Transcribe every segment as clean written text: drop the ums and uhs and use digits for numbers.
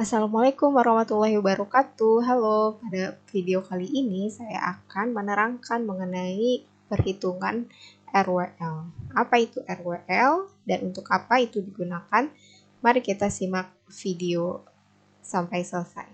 Assalamualaikum warahmatullahi wabarakatuh. Halo, pada video kali ini saya akan menerangkan mengenai perhitungan RWL. Apa itu RWL dan untuk apa itu digunakan? Mari kita simak video sampai selesai.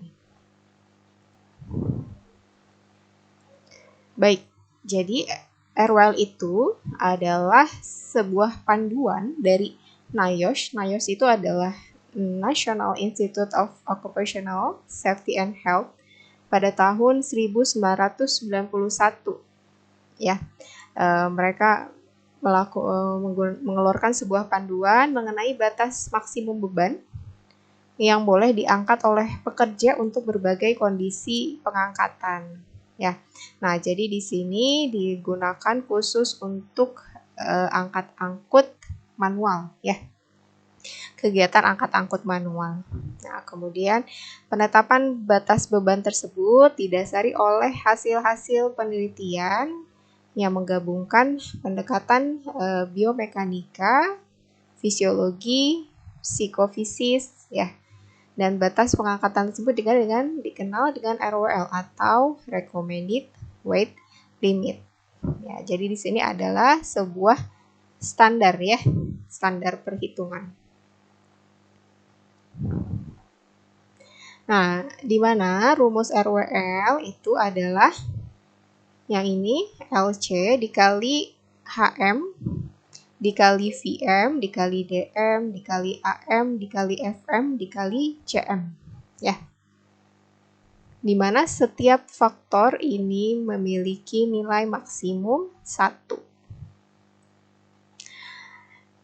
Baik, jadi RWL itu adalah sebuah panduan dari NIOSH. NIOSH itu adalah National Institute of Occupational Safety and Health pada tahun 1991. Ya, mereka mengeluarkan sebuah panduan mengenai batas maksimum beban yang boleh diangkat oleh pekerja untuk berbagai kondisi pengangkatan. Ya, nah jadi di sini digunakan khusus untuk angkat-angkut manual, ya. Kegiatan angkat-angkut manual. Nah, kemudian penetapan batas beban tersebut didasari oleh hasil-hasil penelitian yang menggabungkan pendekatan biomekanika, fisiologi, psikofisis, ya. Dan batas pengangkatan tersebut dikenal dengan RWL atau Recommended Weight Limit. Ya, jadi di sini adalah sebuah standar, ya, standar perhitungan. Nah, di mana rumus RWL itu adalah yang ini, LC dikali HM dikali VM dikali DM dikali AM dikali FM dikali CM, ya. Di mana setiap faktor ini memiliki nilai maksimum 1.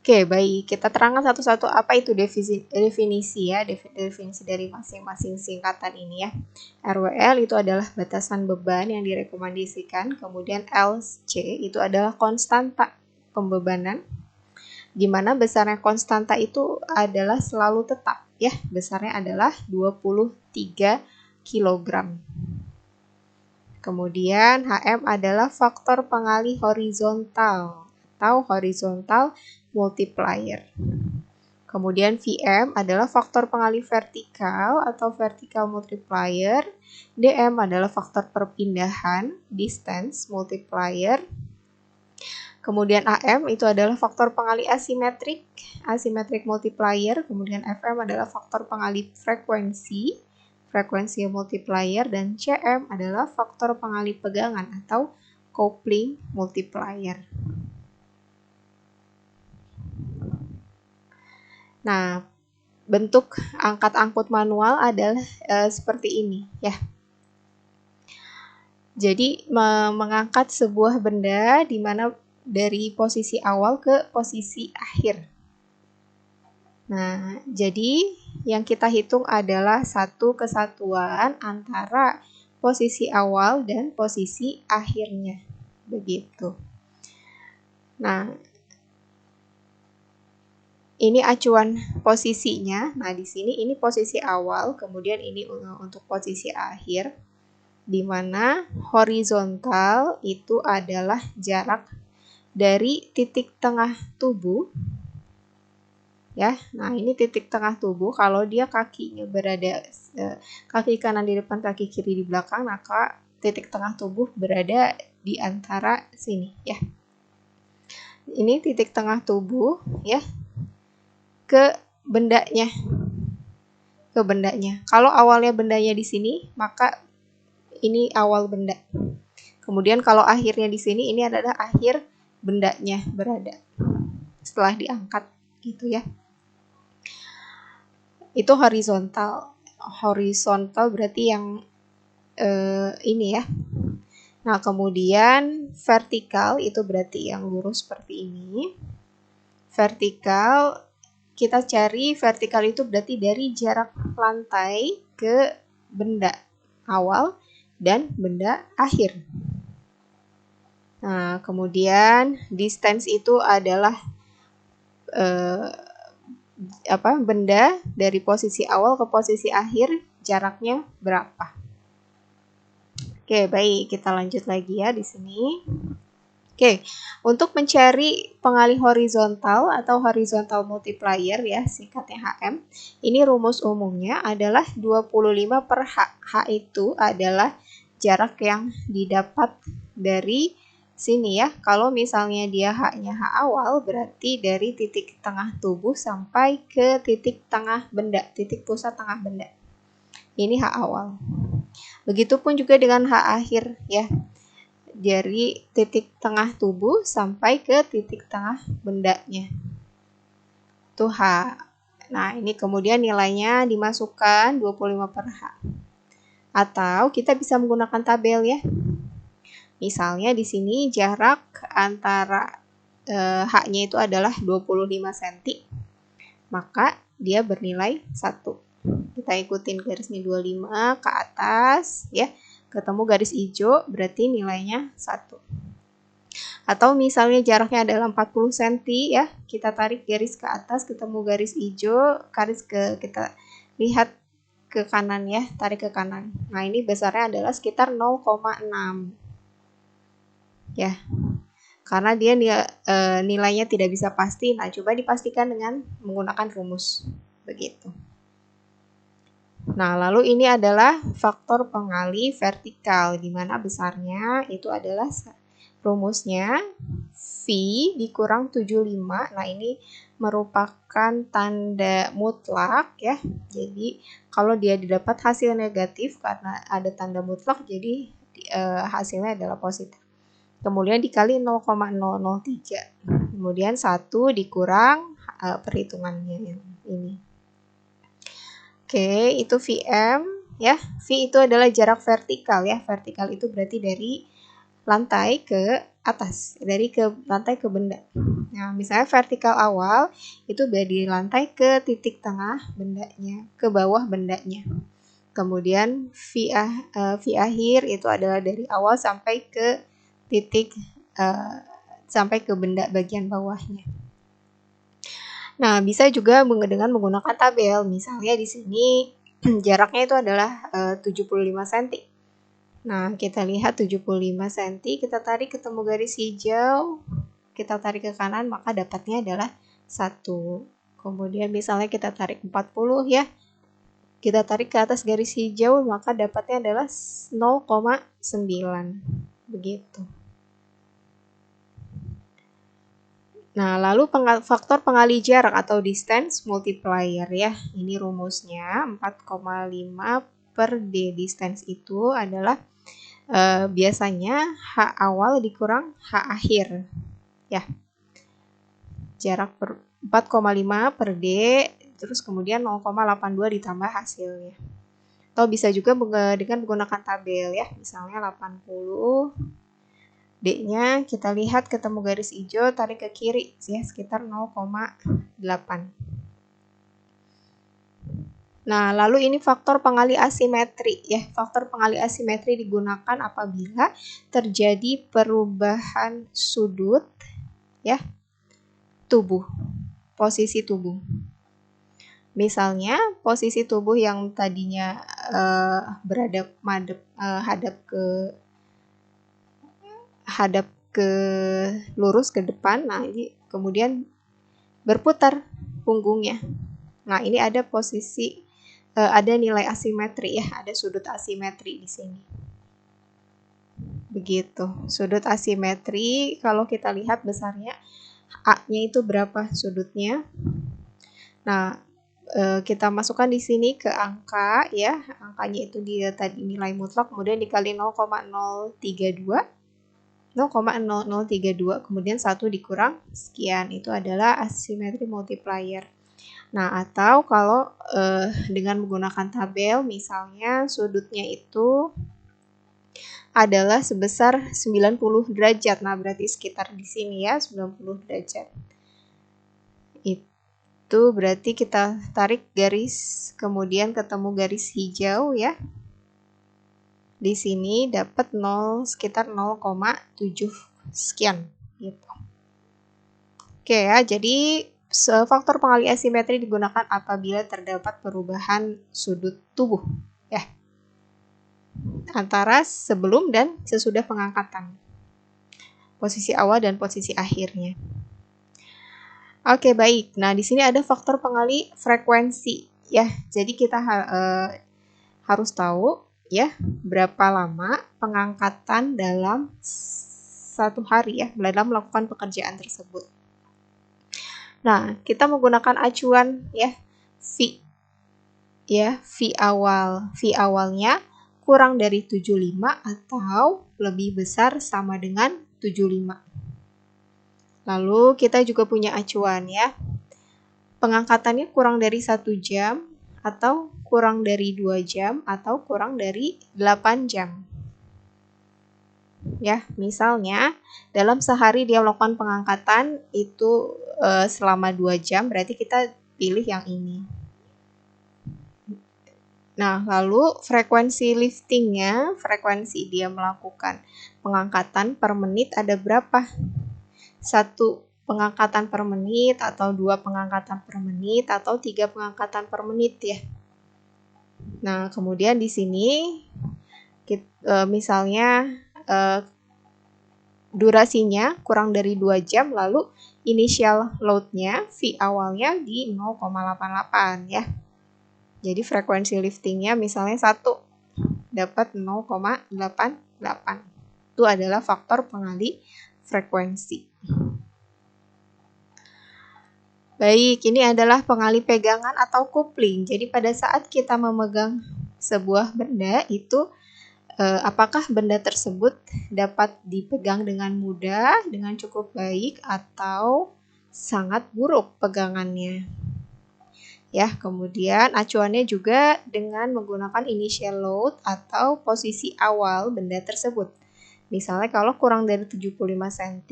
Oke, baik. Kita terangkan satu-satu apa itu definisi, ya, definisi dari masing-masing singkatan ini, ya. RWL itu adalah batasan beban yang direkomendasikan, kemudian LC itu adalah konstanta pembebanan, di mana besarnya konstanta itu adalah selalu tetap, ya. Besarnya adalah 23 kg. Kemudian HM adalah faktor pengalih horizontal atau horizontal multiplier. Kemudian VM adalah faktor pengalih vertikal atau vertical multiplier. DM adalah faktor perpindahan, distance multiplier. Kemudian AM itu adalah faktor pengalih asimetrik, asymmetric multiplier. Kemudian FM adalah faktor pengalih frekuensi, frekuensi multiplier. Dan CM adalah faktor pengalih pegangan atau coupling multiplier. Nah, bentuk angkat-angkut manual adalah seperti ini, ya. Jadi mengangkat sebuah benda di mana dari posisi awal ke posisi akhir. Nah, jadi yang kita hitung adalah satu kesatuan antara posisi awal dan posisi akhirnya. Begitu. Nah, ini acuan posisinya. Nah, di sini ini posisi awal, kemudian ini untuk posisi akhir, di mana horizontal itu adalah jarak dari titik tengah tubuh, ya. Nah, ini titik tengah tubuh. Kalau dia kakinya berada kaki kanan di depan, kaki kiri di belakang, maka titik tengah tubuh berada di antara sini, ya. Ini titik tengah tubuh, ya, ke bendanya. Kalau awalnya bendanya di sini, maka ini awal benda. Kemudian kalau akhirnya di sini, ini adalah akhir bendanya berada setelah diangkat, gitu, ya. Itu horizontal. Horizontal berarti yang ini, ya. Nah, kemudian vertikal itu berarti yang lurus seperti ini. Vertikal, kita cari vertikal itu berarti dari jarak lantai ke benda awal dan benda akhir. Nah, kemudian distance itu adalah benda dari posisi awal ke posisi akhir, jaraknya berapa. Oke, baik, kita lanjut lagi, ya, di sini. Oke, untuk mencari pengalih horizontal atau horizontal multiplier ya, singkatnya HM, ini rumus umumnya adalah 25 per H. H itu adalah jarak yang didapat dari sini ya. Kalau misalnya dia H-nya H awal, berarti dari titik tengah tubuh sampai ke titik tengah benda, titik pusat tengah benda. Ini H awal. Begitupun juga dengan H akhir ya. Dari titik tengah tubuh sampai ke titik tengah bendanya. Itu H. Nah, ini kemudian nilainya dimasukkan 25 per H. Atau kita bisa menggunakan tabel ya. Misalnya di sini jarak antara H-nya itu adalah 25 cm. Maka dia bernilai 1. Kita ikutin garisnya 25 ke atas ya. Ketemu garis hijau, berarti nilainya 1. Atau misalnya jaraknya adalah 40 cm ya, kita tarik garis ke atas, ketemu garis hijau, kita lihat ke kanan ya, tarik ke kanan. Nah, ini besarnya adalah sekitar 0,6. Ya. Karena dia nilainya tidak bisa pasti. Nah, coba dipastikan dengan menggunakan rumus. Begitu. Nah, lalu ini adalah faktor pengalih vertikal, di mana besarnya itu adalah rumusnya V dikurang 75. Nah, ini merupakan tanda mutlak ya. Jadi, kalau dia didapat hasil negatif karena ada tanda mutlak, jadi hasilnya adalah positif. Kemudian dikali 0,003. Kemudian 1 dikurang perhitungannya yang ini. Oke, itu Vm ya. V itu adalah jarak vertikal ya. Vertikal itu berarti dari lantai ke atas, dari lantai ke benda. Nah, misalnya vertikal awal itu dari lantai ke titik tengah bendanya, ke bawah bendanya. Kemudian V akhir itu adalah dari awal sampai ke titik sampai ke benda bagian bawahnya. Nah, bisa juga dengan menggunakan tabel. Misalnya di sini jaraknya itu adalah 75 cm. Nah, kita lihat 75 cm, kita tarik ketemu garis hijau, kita tarik ke kanan, maka dapatnya adalah 1. Kemudian misalnya kita tarik 40 ya, kita tarik ke atas garis hijau, maka dapatnya adalah 0,9. Begitu. Nah, lalu faktor pengalih jarak atau distance multiplier ya. Ini rumusnya 4,5 per D. Distance itu adalah biasanya H awal dikurang H akhir. Ya. Jarak 4,5 per D, terus kemudian 0,82 ditambah hasilnya. Atau bisa juga dengan menggunakan tabel ya. Misalnya 80 D-nya kita lihat ketemu garis hijau, tarik ke kiri ya, sekitar 0,8. Nah, lalu ini faktor pengalih asimetri ya. Faktor pengalih asimetri digunakan apabila terjadi perubahan sudut ya tubuh, posisi tubuh. Misalnya posisi tubuh yang tadinya hadap ke lurus ke depan. Nah, ini kemudian berputar punggungnya. Nah, ini ada ada nilai asimetri ya, ada sudut asimetri di sini. Begitu. Sudut asimetri kalau kita lihat besarnya A-nya itu berapa sudutnya. Nah, kita masukkan di sini ke angka ya. Angkanya itu dia tadi nilai mutlak, kemudian dikali 0,032. 0,0032 kemudian 1 dikurang sekian, itu adalah asimetri multiplier. Nah, atau kalau dengan menggunakan tabel, misalnya sudutnya itu adalah sebesar 90 derajat. Nah, berarti sekitar di sini ya, 90 derajat. Itu berarti kita tarik garis, kemudian ketemu garis hijau ya. Di sini dapat sekitar 0,7 sekian gitu. Oke ya, jadi faktor pengalih asimetri digunakan apabila terdapat perubahan sudut tubuh ya. Antara sebelum dan sesudah pengangkatan. posisi awal dan posisi akhirnya. Oke, baik. Nah, di sini ada faktor pengali frekuensi ya. Jadi kita harus tahu ya berapa lama pengangkatan dalam satu hari ya dalam melakukan pekerjaan tersebut. Nah, kita menggunakan acuan ya V ya, V awalnya kurang dari 75 atau lebih besar sama dengan 75. Lalu kita juga punya acuan ya. Pengangkatannya kurang dari 1 jam atau kurang dari 2 jam atau kurang dari 8 jam. Ya, misalnya dalam sehari dia melakukan pengangkatan itu selama 2 jam, berarti kita pilih yang ini. Nah, lalu frekuensi liftingnya, frekuensi dia melakukan pengangkatan per menit ada berapa? 1 pengangkatan per menit atau 2 pengangkatan per menit atau 3 pengangkatan per menit ya. Nah, kemudian di sini misalnya durasinya kurang dari 2 jam, lalu initial load-nya V awalnya di 0,88 ya. Jadi frekuensi liftingnya misalnya 1 dapat 0,88. Itu adalah faktor pengali frekuensi. Baik, ini adalah pengali pegangan atau coupling. Jadi pada saat kita memegang sebuah benda itu apakah benda tersebut dapat dipegang dengan mudah, dengan cukup baik atau sangat buruk pegangannya. Ya, kemudian acuannya juga dengan menggunakan initial load atau posisi awal benda tersebut. Misalnya kalau kurang dari 75 cm,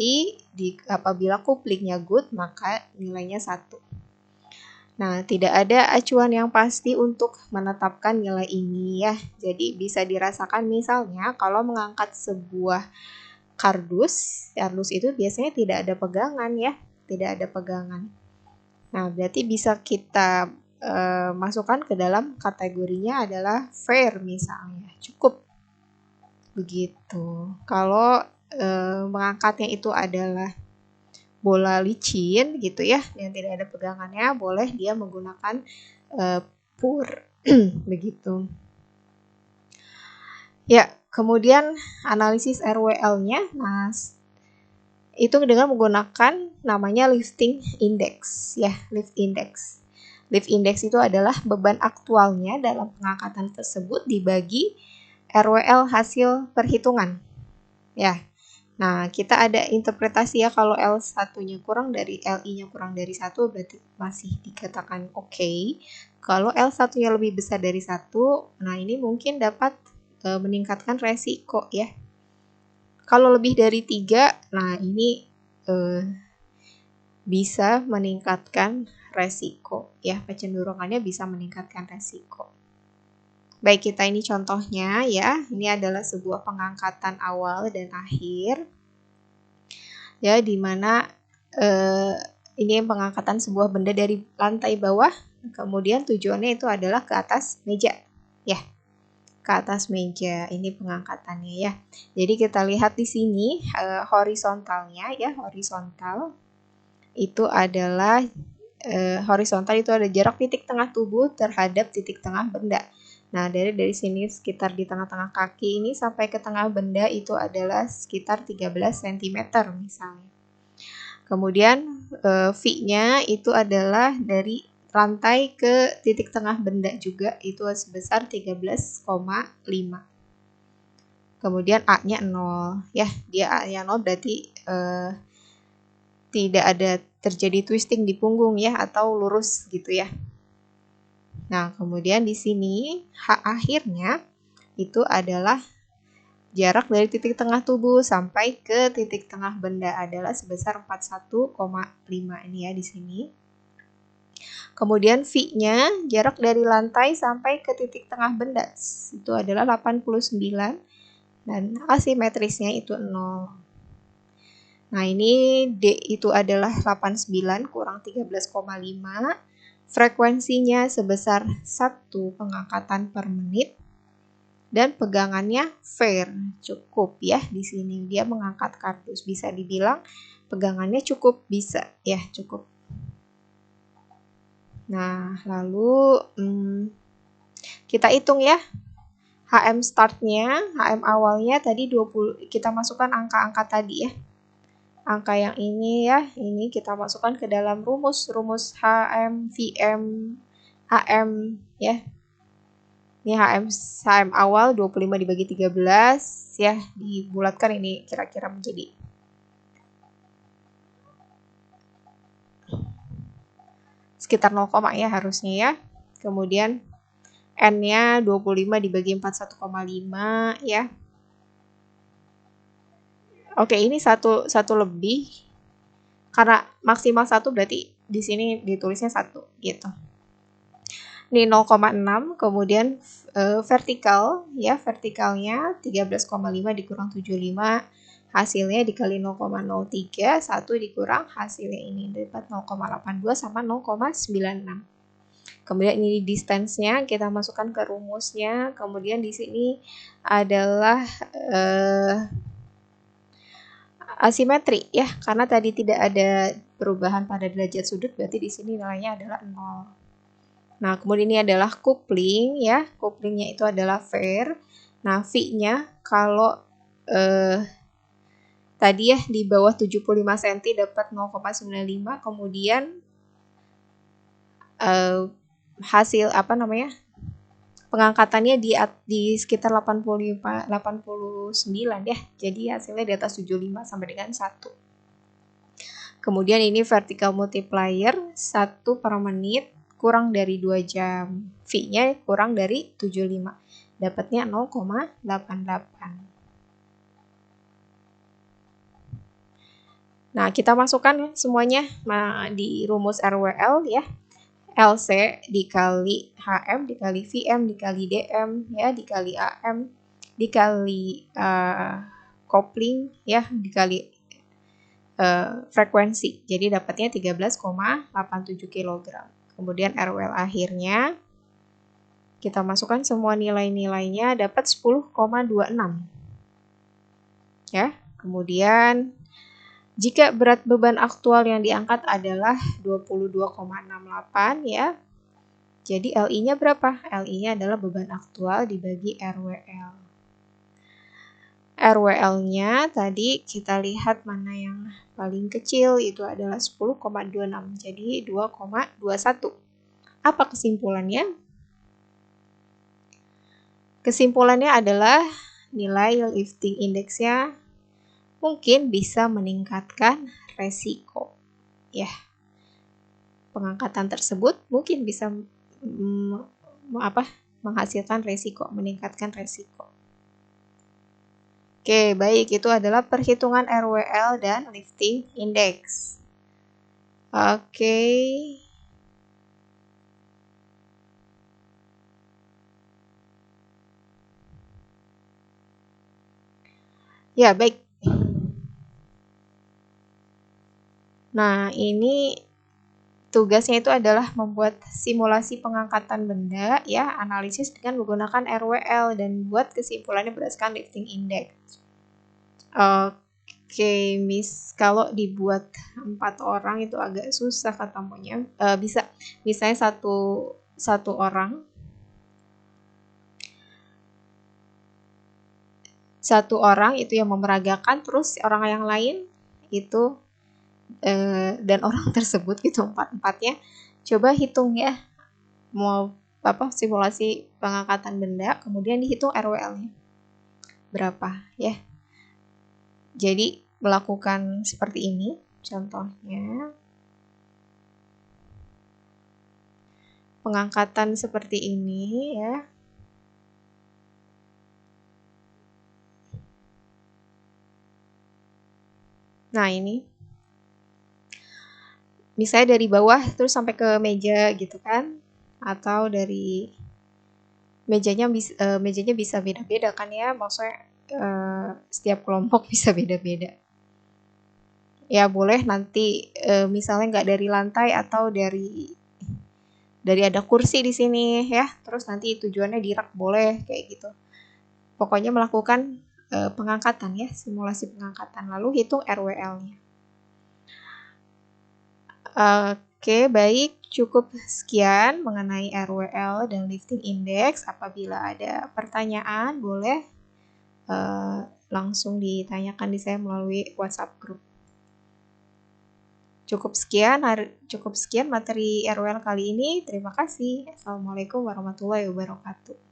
apabila couplingnya good, maka nilainya 1. Nah, tidak ada acuan yang pasti untuk menetapkan nilai ini ya. Jadi bisa dirasakan misalnya kalau mengangkat sebuah kardus itu biasanya tidak ada pegangan ya, tidak ada pegangan. Nah, berarti bisa kita masukkan ke dalam kategorinya adalah fair misalnya, cukup. Begitu. Kalau mengangkatnya itu adalah bola licin gitu ya, yang tidak ada pegangannya, boleh dia menggunakan pur. Begitu. Ya, kemudian analisis RWL-nya, nah itu dengan menggunakan namanya lifting index ya, lift index. Lift index itu adalah beban aktualnya dalam pengangkatan tersebut dibagi RWL hasil perhitungan. Ya. Nah, kita ada interpretasi ya kalau L1-nya kurang dari LI-nya kurang dari 1 berarti masih dikatakan oke. Kalau L1-nya lebih besar dari 1, nah ini mungkin dapat meningkatkan resiko ya. Kalau lebih dari 3, nah ini bisa meningkatkan resiko ya, kecenderungannya bisa meningkatkan resiko. Baik, kita ini contohnya ya. Ini adalah sebuah pengangkatan awal dan akhir. Ya, di mana ini pengangkatan sebuah benda dari lantai bawah, kemudian tujuannya itu adalah ke atas meja. Ya. Ke atas meja. Ini pengangkatannya ya. Jadi kita lihat di sini horizontalnya ya, horizontal itu adalah horizontal itu ada jarak titik tengah tubuh terhadap titik tengah benda. Nah, dari sini sekitar di tengah-tengah kaki ini sampai ke tengah benda itu adalah sekitar 13 cm misalnya. Kemudian V-nya itu adalah dari lantai ke titik tengah benda juga itu sebesar 13,5. Kemudian A-nya 0 ya, dia A-nya 0 berarti tidak ada terjadi twisting di punggung ya atau lurus gitu ya. Nah, kemudian di sini H akhirnya itu adalah jarak dari titik tengah tubuh sampai ke titik tengah benda adalah sebesar 41,5 ini ya di sini. Kemudian V-nya jarak dari lantai sampai ke titik tengah benda itu adalah 89 dan asimetrisnya itu 0. Nah, ini D itu adalah 89 kurang 13,5. Frekuensinya sebesar 1 pengangkatan per menit. dan pegangannya fair, cukup ya. Di sini dia mengangkat kardus, bisa dibilang pegangannya cukup, bisa ya, cukup. Nah, lalu kita hitung ya. HM startnya, HM awalnya tadi 20, kita masukkan angka-angka tadi ya. Angka yang ini ya, ini kita masukkan ke dalam rumus HM, VM, HM ya. Ini HM awal 25 dibagi 13 ya, dibulatkan ini kira-kira menjadi sekitar 0, ya harusnya ya. Kemudian N-nya 25 dibagi 4, 1,5 ya. Oke, ini satu lebih. Karena maksimal 1 berarti di sini ditulisnya 1 gitu. Ini 0,6, kemudian vertikal ya, vertikalnya 13,5 dikurang 75, hasilnya dikali 0,03, 1 dikurang hasilnya ini dapat 0,82 sama 0,96. Kemudian ini distance-nya kita masukkan ke rumusnya. Kemudian di sini adalah asimetri ya, karena tadi tidak ada perubahan pada derajat sudut, berarti di sini nilainya adalah 0. Nah, kemudian ini adalah coupling ya. Couplingnya itu adalah fair. Nah, V-nya kalau tadi ya di bawah 75 cm dapat 0,95, kemudian hasil pengangkatannya di sekitar 89 ya. Jadi hasilnya di atas 75 sampai dengan 1. Kemudian ini vertical multiplier 1 per menit kurang dari 2 jam. V-nya kurang dari 75. Dapatnya 0,88. Nah, kita masukkan semuanya di rumus RWL ya. LC dikali HM dikali VM dikali DM ya, dikali AM dikali coupling ya, dikali frekuensi. Jadi dapatnya 13,87 kg. Kemudian RWL akhirnya kita masukkan semua nilai-nilainya, dapat 10,26. Ya. Kemudian jika berat beban aktual yang diangkat adalah 22,68 ya. Jadi LI-nya berapa? LI-nya adalah beban aktual dibagi RWL. RWL-nya tadi kita lihat mana yang paling kecil, itu adalah 10,26. Jadi 2,21. Apa kesimpulannya? Kesimpulannya adalah nilai lifting index-nya mungkin bisa meningkatkan resiko. Ya. Pengangkatan tersebut mungkin bisa menghasilkan resiko, meningkatkan resiko. Oke, baik, itu adalah perhitungan RWL dan lifting index. Oke. Ya, baik. Nah, ini tugasnya itu adalah membuat simulasi pengangkatan benda ya, analisis dengan menggunakan RWL dan buat kesimpulannya berdasarkan lifting index. Oke, kalau dibuat 4 orang itu agak susah ketemunya. Bisa misalnya satu orang. Satu orang itu yang memeragakan, terus orang yang lain itu dan orang tersebut gitu, 4-4-nya. Coba hitung ya, mau simulasi pengangkatan benda, kemudian dihitung RWL-nya berapa ya. Jadi melakukan seperti ini contohnya. Pengangkatan seperti ini ya. Nah, ini misalnya dari bawah terus sampai ke meja gitu kan, atau dari mejanya bisa beda-beda kan ya, maksudnya setiap kelompok bisa beda-beda. Ya boleh nanti misalnya nggak dari lantai atau dari ada kursi di sini ya, terus nanti tujuannya di rak, boleh kayak gitu. Pokoknya melakukan pengangkatan ya, simulasi pengangkatan. Lalu hitung RWL-nya. Oke, baik. Cukup sekian mengenai RWL dan lifting index. Apabila ada pertanyaan, boleh langsung ditanyakan di saya melalui WhatsApp group. Cukup sekian materi RWL kali ini. Terima kasih. Assalamualaikum warahmatullahi wabarakatuh.